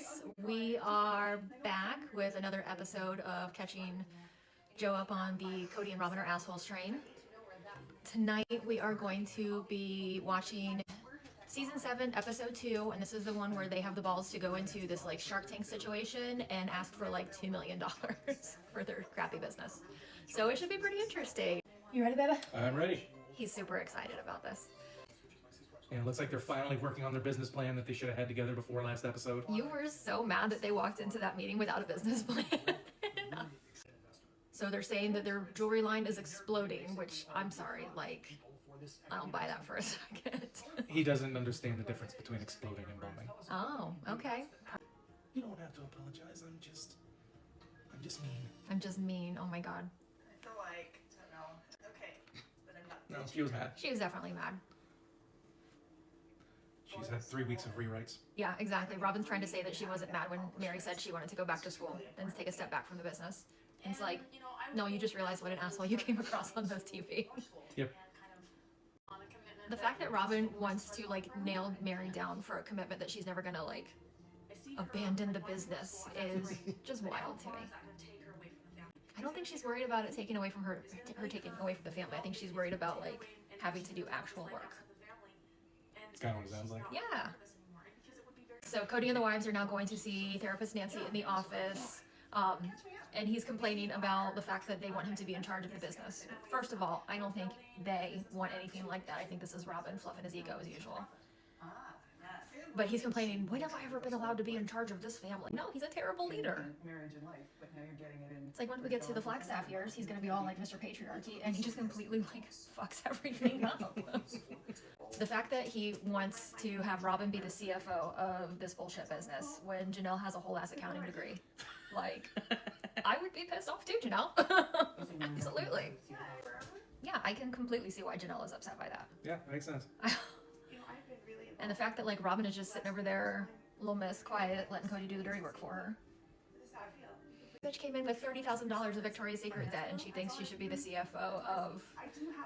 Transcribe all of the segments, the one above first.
guys, we are back with another episode of catching Joe up on the Cody and Robin are assholes train. Tonight we are going to be watching season 7 episode 2, and this is the one where they have the balls to go into this like Shark Tank situation and ask for like $2 million for their crappy business. So it should be pretty interesting. You ready, baby? I'm ready. He's super excited about this. And it looks like they're finally working on their business plan that they should have had together before last episode. You were so mad that they walked into that meeting without a business plan. So they're saying that their jewelry line is exploding, which I'm sorry, like, I don't buy that for a second. He doesn't understand the difference between exploding and bombing. Oh, okay. You don't have to apologize. I'm just mean. I'm just mean. Oh my god. I feel like, I don't know. Okay, but I'm not. No, she was mad. She was definitely mad. She's had 3 weeks of rewrites. Yeah, exactly. Robin's trying to say that she wasn't mad when Mary said she wanted to go back to school and take a step back from the business. And it's like, no, you just realized what an asshole you came across on those TV. Yep. The fact that Robin wants to like nail Mary down for a commitment that she's never gonna like abandon the business is just wild to me. I don't think she's worried about it taking away from her taking away from the family. I think she's worried about like having to do actual work. It's kind of what it sounds like. Yeah. So Cody and the wives are now going to see therapist Nancy in the office. And he's complaining about the fact that they want him to be in charge of the business. First of all, I don't think they want anything like that. I think this is Robin fluffing his ego as usual. But he's complaining, when have I ever been allowed to be in charge of this family? No, he's a terrible leader. It's like when we get to the Flagstaff years, he's going to be all like Mr. Patriarchy, and he just completely like fucks everything up. The fact that he wants to have Robin be the CFO of this bullshit business when Janelle has a whole ass accounting degree. Like, I would be pissed off too, Janelle. Absolutely. Yeah, I can completely see why Janelle is upset by that. Yeah, makes sense. And the fact that like Robin is just sitting over there, little miss, quiet, letting Cody do the dirty work for her. Bitch came in with $30,000 of Victoria's Secret debt, and she thinks she should be the CFO of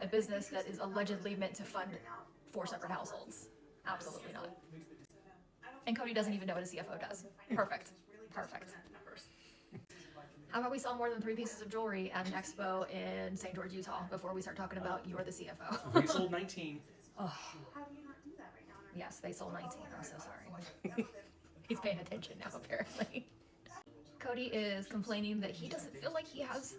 a business that is allegedly meant to fund 4 separate households. Absolutely not. And Cody doesn't even know what a CFO does. Perfect. Perfect. How about we sell more than 3 pieces of jewelry at an expo in St. George, Utah, before we start talking about you're the CFO? They sold 19. Oh. Yes, they sold 19. I'm so sorry. He's paying attention now, apparently. Cody is complaining that he doesn't feel like he has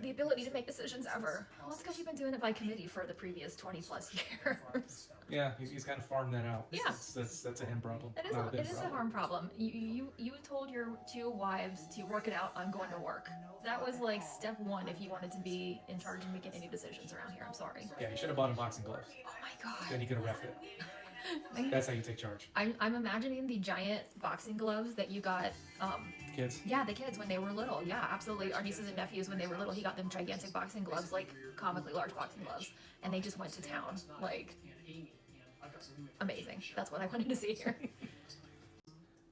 the ability to make decisions ever. Well, it's because you've been doing it by committee for the previous 20 plus years. Yeah, he's kind of farmed that out. Yeah. That's a him problem. It is a harm problem. You told your 2 wives to work it out on going to work. That was like step 1 if you wanted to be in charge and making any decisions around here. I'm sorry. Yeah, you should have bought him boxing gloves. Oh my god. Then he could have reffed it. That's how you take charge. I'm imagining the giant boxing gloves that you got. Kids? Yeah, the kids when they were little. Yeah, absolutely. Our nieces and nephews when they were little, he got them gigantic boxing gloves, like comically large boxing gloves, and they just went to town. Like, amazing. That's what I wanted to see here.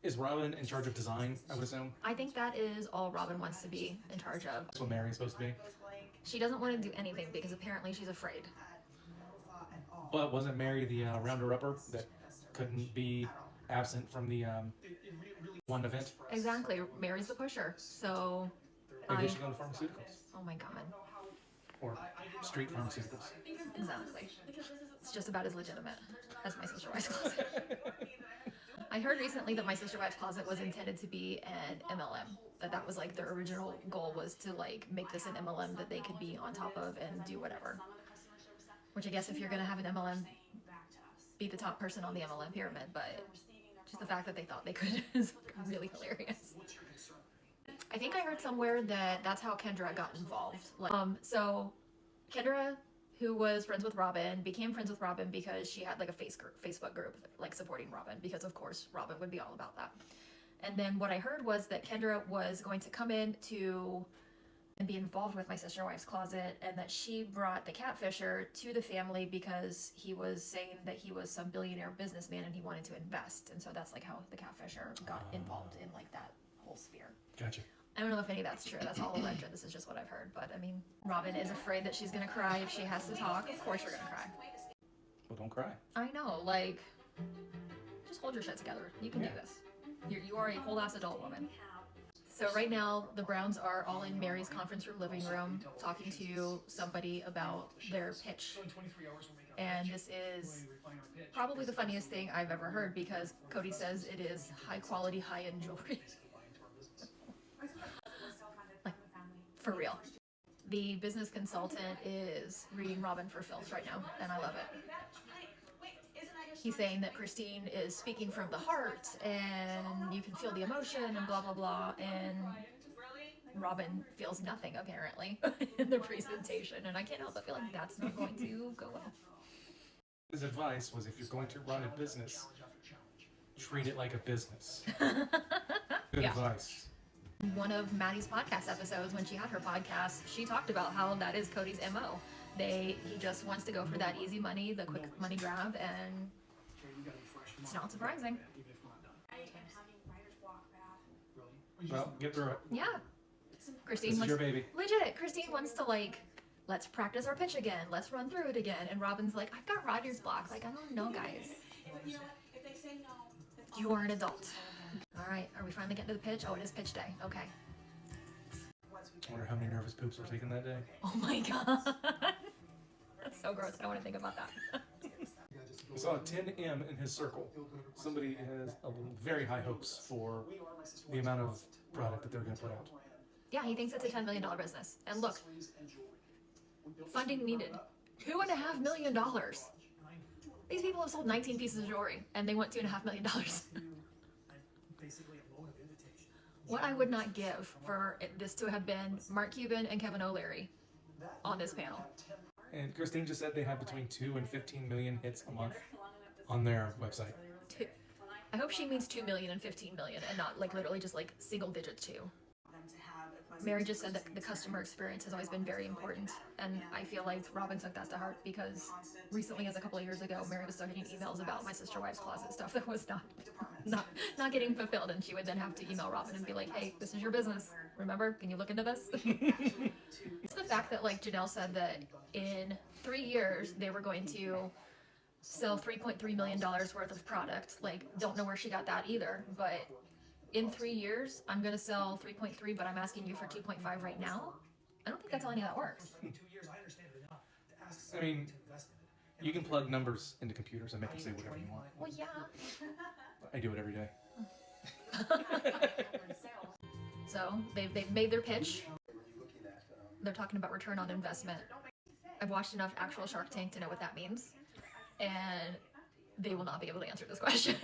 Is Robin in charge of design, I would assume? I think that is all Robin wants to be in charge of. That's what Mary's supposed to be. She doesn't want to do anything because apparently she's afraid. But wasn't Mary the rounder-upper that couldn't be absent from the one event? Exactly. Mary's the pusher. So, Maybe they should go to pharmaceuticals. oh my god. Or street pharmaceuticals. Exactly. It's just about as legitimate as My Sister Wives Closet. I heard recently that My Sister Wives Closet was intended to be an MLM. That was like their original goal was to like make this an MLM that they could be on top of and do whatever. Which I guess if you're going to have an MLM, be the top person on the MLM pyramid, but just the fact that they thought they could is really hilarious. I think I heard somewhere that that's how Kendra got involved. Like, so Kendra, who was friends with Robin, became friends with Robin because she had like a Facebook group like supporting Robin, because of course Robin would be all about that. And then what I heard was that Kendra was going to come in to and be involved with My Sister Wives Closet, and that she brought the catfisher to the family because he was saying that he was some billionaire businessman and he wanted to invest, and so that's like how the catfisher got involved in like that whole sphere. Gotcha. I don't know if any of that's true. That's all alleged. This is just what I've heard. But I mean, Robin is afraid that she's gonna cry if she has to talk. Of course you're gonna cry. Well, don't cry. I know, like, just hold your shit together. You can do this. You are a whole ass adult woman. So right now, the Browns are all in Mary's conference room living room talking to somebody about their pitch. And this is probably the funniest thing I've ever heard because Cody says it is high quality, high end jewelry. Like, for real. The business consultant is reading Robin for filth right now, and I love it. He's saying that Christine is speaking from the heart, and you can feel the emotion, and blah, blah, blah, and Robin feels nothing, apparently, in the presentation, and I can't help but feel like that's not going to go well. His advice was if you're going to run a business, treat it like a business. Good advice. One of Maddie's podcast episodes, when she had her podcast, she talked about how that is Cody's MO. He just wants to go for that easy money, the quick money grab, and it's not surprising. Well, get through it. Yeah. Christine This is wants, your baby. legit, Christine wants to let's practice our pitch again. Let's run through it again. And Robin's like, I've got writer's block. Like, I don't know, guys. You are an adult. All right, are we finally getting to the pitch? Oh, it is pitch day. Okay. I wonder how many nervous poops were taken that day. Oh my god. That's so gross. I don't want to think about that. I saw a 10M in his circle. Somebody has very high hopes for the amount of product that they're going to put out. Yeah, he thinks it's a $10 million business. And look, funding needed. $2.5 million. These people have sold 19 pieces of jewelry, and they want $2.5 million. What I would not give for this to have been Mark Cuban and Kevin O'Leary on this panel. And Christine just said they have between 2 and 15 million hits a month on their website. I hope she means 2 million and 15 million and not like literally just like single digits too. Mary just said that the customer experience has always been very important, and I feel like Robin took that to heart because recently, as a couple of years ago, Mary was starting emails about my sister wife's closet stuff that was not getting fulfilled, and she would then have to email Robin and be like, "Hey, this is your business. Remember? Can you look into this?" It's the fact that like Janelle said that in 3 years they were going to sell $3.3 million worth of product. Like, don't know where she got that either, but in 3 years, I'm going to sell 3.3, but I'm asking you for 2.5 right now? I don't think that's how any of that works. I mean, you can plug numbers into computers and make them say whatever you want. Well, yeah. I do it every day. So, they've made their pitch. They're talking about return on investment. I've watched enough actual Shark Tank to know what that means. And they will not be able to answer this question.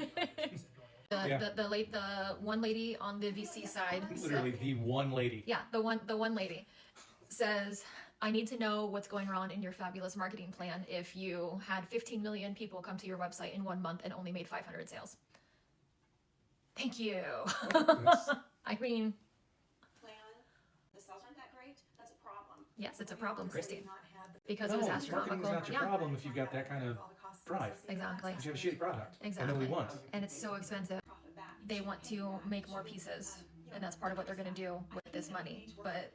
The one lady on the VC side, Literally the one lady. Yeah, the one lady says, I need to know what's going on in your fabulous marketing plan if you had 15 million people come to your website in 1 month and only made 500 sales. Thank you. I mean, the sales aren't that great. That's a problem. Yes, it's a problem, Christine, because No, it was marketing astronomical. is not your problem if you've got that kind of drive. Exactly. If you have a shitty product. Exactly. And nobody wants. And it's so expensive. They want to make more pieces, and that's part of what they're going to do with this money. But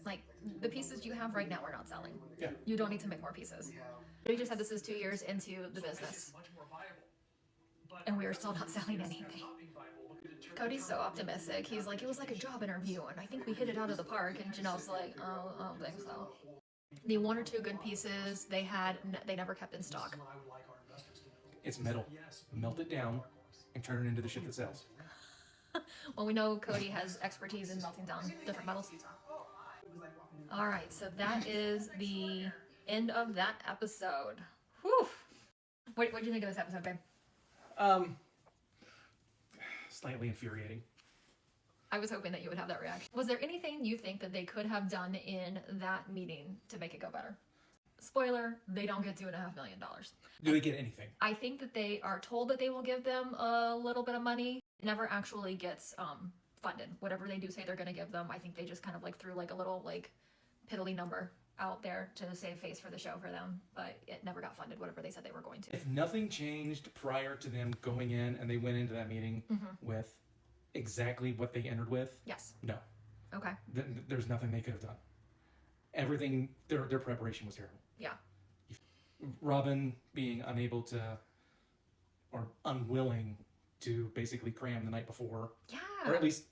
like the pieces you have right now are not selling. Yeah. You don't need to make more pieces. We just said this is 2 years into the business, and we are still not selling anything. Cody's so optimistic. He's like, it was like a job interview, and I think we hit it out of the park. And Janelle's like, oh, I don't think so. The 1 or 2 good pieces they never kept in stock. It's metal. Melt it down and turn it into the shit that sells. Well, we know Cody has expertise in melting down different metals. All right, so that is the end of that episode. Whew. What do you think of this episode, babe? Slightly infuriating. I was hoping that you would have that reaction. Was there anything you think that they could have done in that meeting to make it go better? Spoiler, they don't get $2.5 million. Do they get anything? I think that they are told that they will give them a little bit of money. It never actually gets funded. Whatever they do say they're going to give them, I think they just kind of like threw like a little like piddly number out there to save face for the show for them, but it never got funded, whatever they said they were going to. If nothing changed prior to them going in and they went into that meeting with exactly what they entered with, Yes. no. Okay. There's nothing they could have done. Everything, their preparation was terrible. Yeah. Robin being unable to, or unwilling to basically cram the night before, Yeah. or at least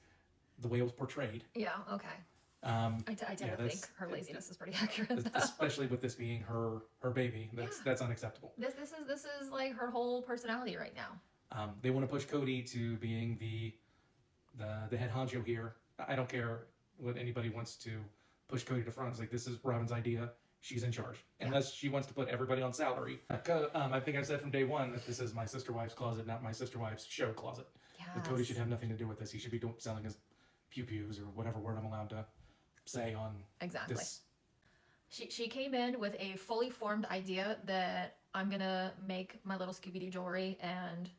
the way it was portrayed. Yeah. Okay. I tend to think her laziness is pretty accurate. Though. Especially with this being her baby. That's unacceptable. This is like her whole personality right now. They want to push Cody to being the head honcho here. I don't care what anybody wants to push Cody to front. It's like, this is Robin's idea. She's in charge. Unless she wants to put everybody on salary. I think I said from day one that this is my sister wife's closet, not my sister wife's show closet. Yes. And Cody should have nothing to do with this. He should be selling his pew-pews or whatever word I'm allowed to say on Exactly. this. She came in with a fully formed idea that I'm gonna make my little Scooby-Doo jewelry and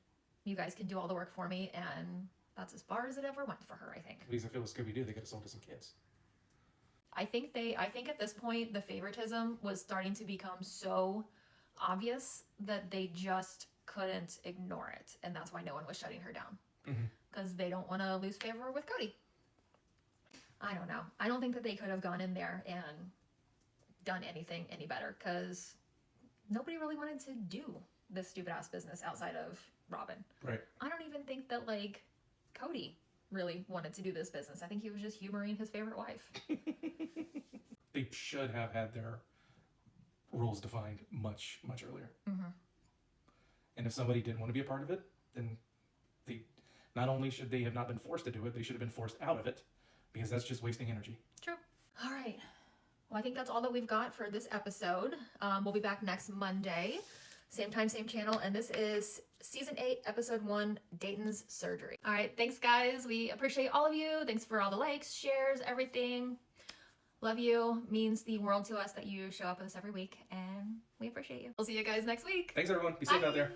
you guys can do all the work for me, and that's as far as it ever went for her, I think. At least if it was Scooby-Doo, they could have sold to some kids. I think at this point the favoritism was starting to become so obvious that they just couldn't ignore it, and that's why no one was shutting her down. Because they don't want to lose favor with Cody. I don't know. I don't think that they could have gone in there and done anything any better, because nobody really wanted to do this stupid ass business outside of Robin. Right. I don't even think that like Cody really wanted to do this business. I think he was just humoring his favorite wife. They should have had their roles defined much, much earlier. And if somebody didn't want to be a part of it, then not only should they have not been forced to do it, they should have been forced out of it, because that's just wasting energy. True. All right. Well, I think that's all that we've got for this episode. We'll be back next Monday. Same time, same channel. And this is Season 8, Episode 1, Dayton's Surgery. All right. Thanks, guys. We appreciate all of you. Thanks for all the likes, shares, everything. Love you. Means the world to us that you show up with us every week. And we appreciate you. We'll see you guys next week. Thanks, everyone. Be safe Bye. out there.